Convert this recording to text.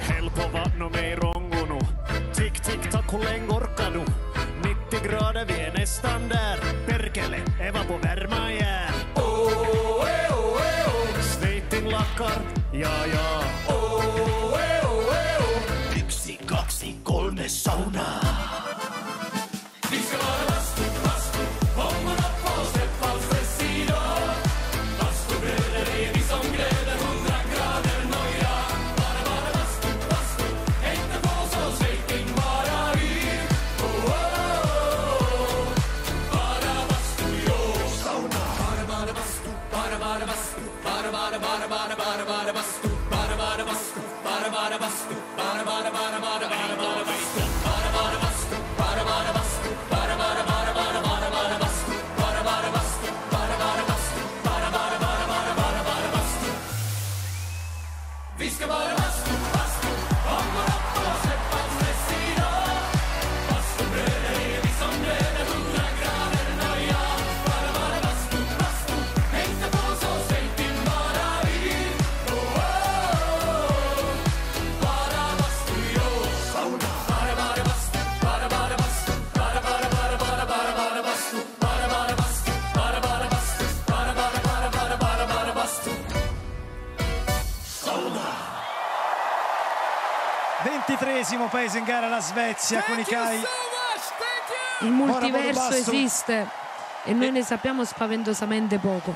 Helpova, no me ei rongunut. Tick, tick, tack, hur länge orkar du? 90 grader, vi är nästan där. Perkele, Eva på värma jär. Sveitin lakkar, ja, ja. 1, 2, 3, sauna. Vi ska vara bastu, bastu, homman upp och släpp all stress idag. Bastubröder är vi som glöder 100 grader noja. Bara bastu, bastu, hängta på så svejting bara yr. Bara bastu, jo, sauna. Bara bastu, bara bastu, bara bastu, bara bastu, bara bastu, bara bastu, bara vi ska vara bastu, bastu, homman upp och släpp all stress idag. Bastubröder är vi som glöder 100 grader noja. Bara bastu, bastu, hängta på så svejtin bara yr. Bara bastu, jo, sauna. Bara bastu, bara bastu, bara bastu, bara bastu, bara bastu, bara bastu. 23esimo paese in gara la Svezia con i CAI. Il multiverso esiste e noi ne sappiamo spaventosamente poco.